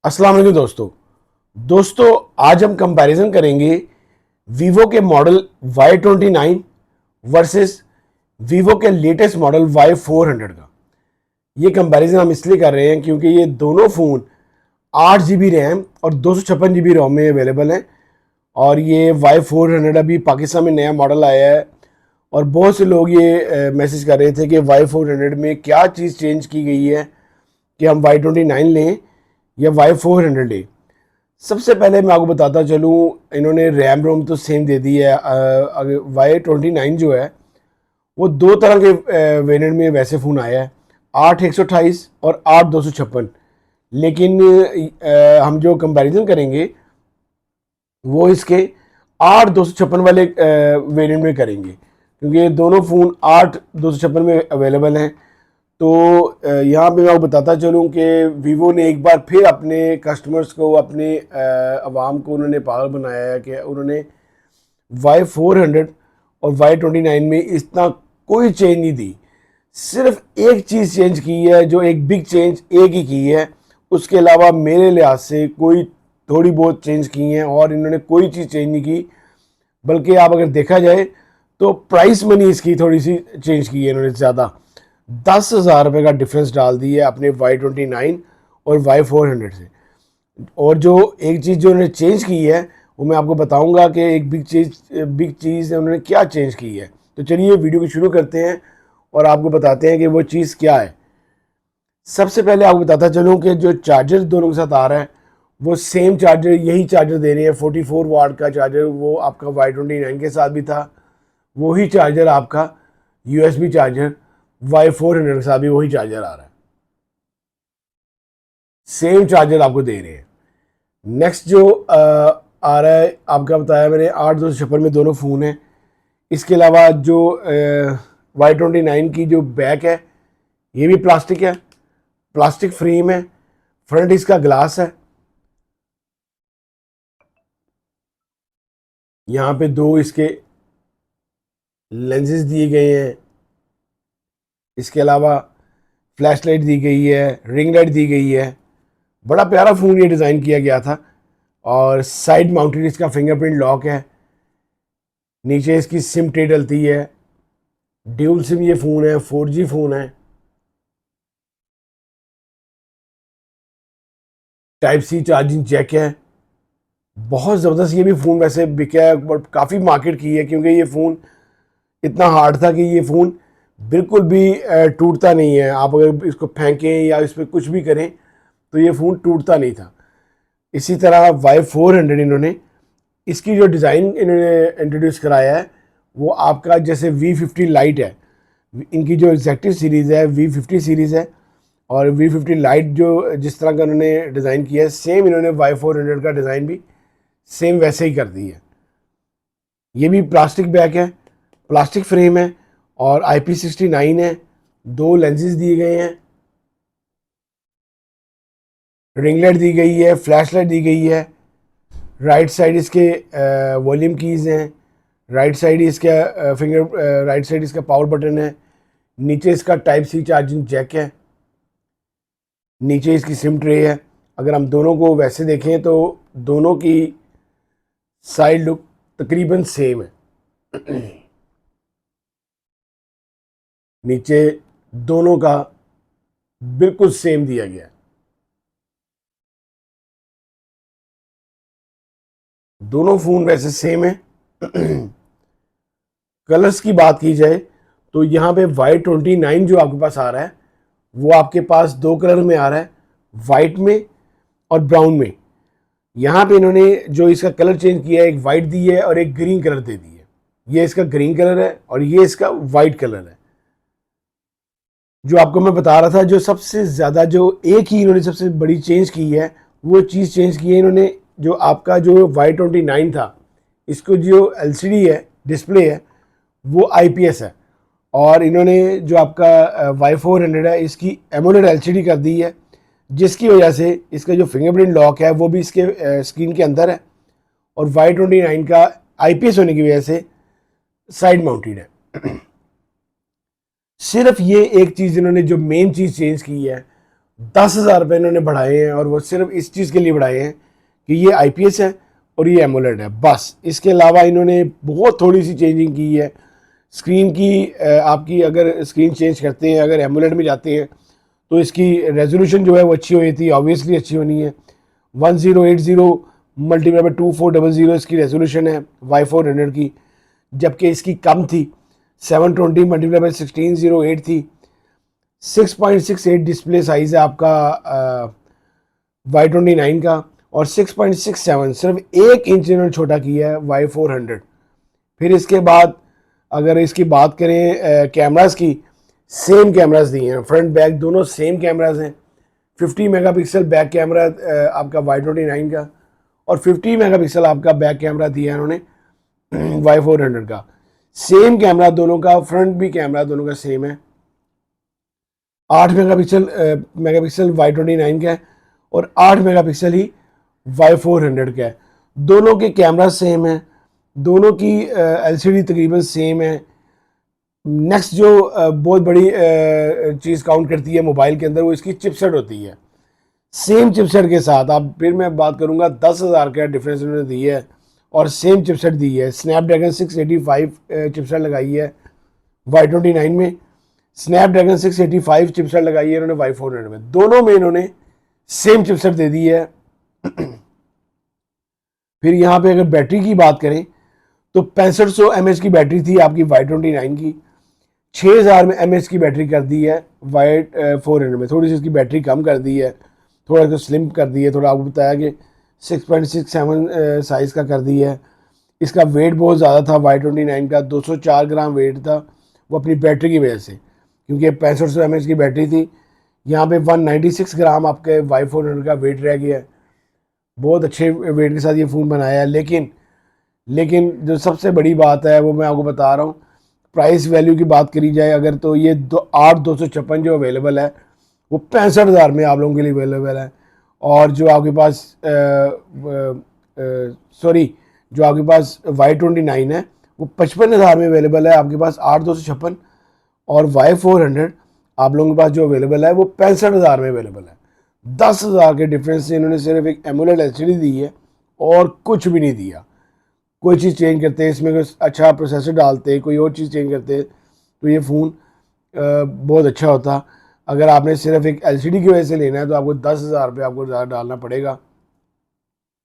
अस्सलाम वालेकुम दोस्तों आज हम कंपैरिजन करेंगे वीवो के मॉडल Y29 वर्सेस वीवो के लेटेस्ट मॉडल Y400 का। ये कंपैरिजन हम इसलिए कर रहे हैं क्योंकि ये दोनों फ़ोन 8 GB रैम और 256 GB रोम में अवेलेबल हैं। और ये Y400 अभी पाकिस्तान में नया मॉडल आया है और बहुत से लोग ये मैसेज कर रहे थे कि Y400 में क्या चीज़ चेंज की गई है कि हम Y29 लें या Y400 लें। सबसे पहले मैं आपको बताता चलूँ, इन्होंने रैम रोम तो सेम दे दी है। Y29 जो है वो दो तरह के वेरिएंट में वैसे फ़ोन आया है, 8/128 और 8/256। लेकिन हम जो कंपैरिजन करेंगे वो इसके 8/256 वाले वेरिएंट में करेंगे क्योंकि ये दोनों फ़ोन 8/256 में अवेलेबल हैं। तो यहाँ पे मैं आपको बताता चलूँ कि वीवो ने एक बार फिर अपने कस्टमर्स को, अपने अवाम को उन्होंने पागल बनाया है कि उन्होंने Y400 और Y29 में इतना कोई चेंज नहीं दी। सिर्फ एक चीज़ चेंज की है, जो एक बिग चेंज एक ही की है। उसके अलावा मेरे लिहाज से कोई थोड़ी बहुत चेंज की हैं और इन्होंने कोई चीज़ चेंज नहीं की। बल्कि आप अगर देखा जाए तो प्राइस मनी इसकी थोड़ी सी चेंज की है इन्होंने, ज़्यादा 10,000 रुपये का डिफरेंस डाल दी है अपने Y29 और Y400 से। और जो एक चीज़ जो उन्होंने चेंज की है वो मैं आपको बताऊंगा कि एक बिग चीज़ उन्होंने क्या चेंज की है। तो चलिए वीडियो को शुरू करते हैं और आपको बताते हैं कि वो चीज़ क्या है। सबसे पहले आपको बताता चलूँ कि जो चार्जर दोनों के साथ आ रहा है वो सेम चार्जर, यही चार्जर दे रहे हैं। 44 वाट का चार्जर वो आपका Y29 के साथ भी था, वही चार्जर आपका USB चार्जर Y400 के साथ भी वही चार्जर आ रहा है, सेम चार्जर आपको दे रहे हैं। नेक्स्ट जो आ रहा है, आपका बताया मैंने 8/256 में दोनों फ़ोन हैं। इसके अलावा जो Y29 की जो बैक है ये भी प्लास्टिक है, प्लास्टिक फ्रेम है, फ्रंट इसका ग्लास है। यहाँ पे दो इसके लेंसेज दिए गए हैं। इसके अलावा फ्लैश लाइट दी गई है, रिंग लाइट दी गई है। बड़ा प्यारा फ़ोन ये डिज़ाइन किया गया था। और साइड माउंटेड इसका फिंगरप्रिंट लॉक है। नीचे इसकी सिम ट्रे डलती है। ड्यूल सिम ये फ़ोन है, 4G फ़ोन है। टाइप सी चार्जिंग जैक है। बहुत ज़बरदस्त ये भी फ़ोन वैसे बिका है और काफ़ी मार्केट की है क्योंकि ये फ़ोन इतना हार्ड था कि ये फ़ोन बिल्कुल भी टूटता नहीं है। आप अगर इसको फेंकें या इस पर कुछ भी करें तो ये फ़ोन टूटता नहीं था। इसी तरह Y400 इन्होंने इसकी जो डिज़ाइन इन्होंने इंट्रोड्यूस कराया है वो आपका जैसे V50 लाइट है। इनकी जो एग्जैक्टिव सीरीज़ है V50 सीरीज़ है और V50 लाइट जो जिस तरह का उन्होंने डिज़ाइन किया है, सेम इन्होंने Y400 का डिज़ाइन भी सेम वैसे ही कर दी है। ये भी प्लास्टिक बैक है, प्लास्टिक फ्रेम है और IP69 है। दो लेंसेज दिए गए हैं, रिंग लाइट दी गई है, फ्लैश लाइट दी गई है। राइट साइड इसके वॉल्यूम कीज़ हैं। राइट साइड इसका राइट साइड इसका पावर बटन है। नीचे इसका टाइप सी चार्जिंग जैक है। नीचे इसकी सिम ट्रे है। अगर हम दोनों को वैसे देखें तो दोनों की साइड लुक तकरीबन सेम है। नीचे दोनों का बिल्कुल सेम दिया गया है। दोनों फ़ोन वैसे सेम है। कलर्स की बात की जाए तो यहाँ पे Y29 जो आपके पास आ रहा है वो आपके पास दो कलर में आ रहा है, वाइट में और ब्राउन में। यहाँ पे इन्होंने जो इसका कलर चेंज किया है, एक वाइट दी है और एक ग्रीन कलर दे दी है। ये इसका ग्रीन कलर है और ये इसका वाइट कलर है। जो आपको मैं बता रहा था, जो सबसे ज़्यादा जो एक ही इन्होंने सबसे बड़ी चेंज की है वो चीज़ चेंज की है इन्होंने, जो आपका जो Y29 था इसको जो LCD है, डिस्प्ले है, वो IPS है। और इन्होंने जो आपका Y400 है इसकी एमोलेड LCD कर दी है, जिसकी वजह से इसका जो फिंगरप्रिंट लॉक है वो भी इसके स्क्रीन के अंदर है। और Y29 का IPS होने की वजह से साइड माउंटेड है। सिर्फ ये एक चीज़ इन्होंने जो मेन चीज़ चेंज की है 10,000 रुपये इन्होंने बढ़ाए हैं, और वो सिर्फ इस चीज़ के लिए बढ़ाए हैं कि ये IPS है और ये एमोलेड है, बस। इसके अलावा इन्होंने बहुत थोड़ी सी चेंजिंग की है स्क्रीन की। आपकी अगर स्क्रीन चेंज करते हैं, अगर एमोलेड में जाते हैं, तो इसकी रेजोल्यूशन जो है वो अच्छी हुई थी, ऑब्वियसली अच्छी होनी है। 1080 मल्टीप्लाई बाई 2400 इसकी रेजोल्यूशन है Y400 की, जबकि इसकी कम थी, 720 मल्टीप्लाई बाई 1608 थी। 6.68 डिस्प्ले साइज है आपका Y29 का, और 6.67 सिर्फ 1 इंच इन्होंने छोटा किया है Y400। फिर इसके बाद अगर इसकी बात करें कैमरास की, सेम कैमरास दिए हैं, फ्रंट बैक दोनों सेम कैमरास हैं। 50 मेगापिक्सल बैक कैमरा आपका Y29 का, और 50 मेगापिक्सल आपका बैक कैमरा दिया है उन्होंने Y400 का। सेम कैमरा दोनों का, फ्रंट भी कैमरा दोनों का सेम है। 8 मेगापिक्सल Y29 का है, और 8 मेगापिक्सल ही Y400 का है। दोनों के कैमरा सेम है, दोनों की LCD तकरीबन सेम है। नेक्स्ट जो बहुत बड़ी चीज़ काउंट करती है मोबाइल के अंदर, वो इसकी चिपसेट होती है। सेम चिपसेट के साथ आप, फिर मैं बात करूंगा 10,000 का डिफरेंस उन्होंने दी है, और सेम चिपसेट दी है। स्नैपड्रैगन 685 चिपसेट लगाई है Y29 में, स्नैपड्रैगन 685 चिपसेट लगाई है इन्होंने Y400 में। दोनों में इन्होंने सेम चिपसेट दे दी है। फिर यहाँ पे अगर बैटरी की बात करें, तो 6500 mAh की बैटरी थी आपकी Y29 की, 6000 mAh की बैटरी कर दी है Y400 में। थोड़ी सी इसकी बैटरी कम कर दी है, थोड़ा सा स्लिम कर दी है, थोड़ा आपको बताया कि 6.67 साइज़ का कर दी है। इसका वेट बहुत ज़्यादा था Y29 का, 204 ग्राम वेट था, वो अपनी बैटरी की वजह से, क्योंकि 6500 mAh की बैटरी थी। यहाँ पे 196 ग्राम आपके Y400 का वेट रह गया है। बहुत अच्छे वेट के साथ ये फ़ोन बनाया है। लेकिन जो सबसे बड़ी बात है वो मैं आपको बता रहा हूँ, प्राइस वैल्यू की बात करी जाए अगर, तो ये 8,256 जो अवेलेबल है वो 65,000 में आप लोगों के लिए अवेलेबल है। और जो आपके पास जो आपके पास Y29 है वो 55,000 में अवेलेबल है आपके पास, 8,256। और Y400 आप लोगों के पास जो अवेलेबल है वो 65,000 में अवेलेबल है। 10,000 के डिफरेंस से इन्होंने सिर्फ एक एमोलेड LCD दी है और कुछ भी नहीं दिया। कोई चीज़ चेंज करते हैं इसमें, कोई अच्छा प्रोसेसर डालते, कोई और चीज़ चेंज करते, तो ये फ़ोन बहुत अच्छा होता। अगर आपने सिर्फ एक LCD की वजह से लेना है तो आपको 10,000 रुपये आपको ज़्यादा डालना पड़ेगा,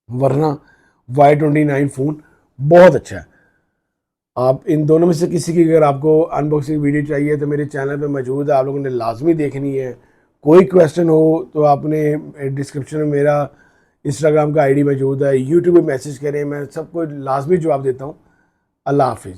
वरना Y29 फ़ोन बहुत अच्छा है। आप इन दोनों में से किसी की अगर आपको अनबॉक्सिंग वीडियो चाहिए तो मेरे चैनल पे मौजूद है, आप लोगों ने लाजमी देखनी है। कोई क्वेश्चन हो तो आपने डिस्क्रिप्शन में मेरा इंस्टाग्राम का ID मौजूद है, यूट्यूब पे मैसेज करें, मैं सबको लाजमी जवाब देता हूँ। अल्लाह हाफिज़।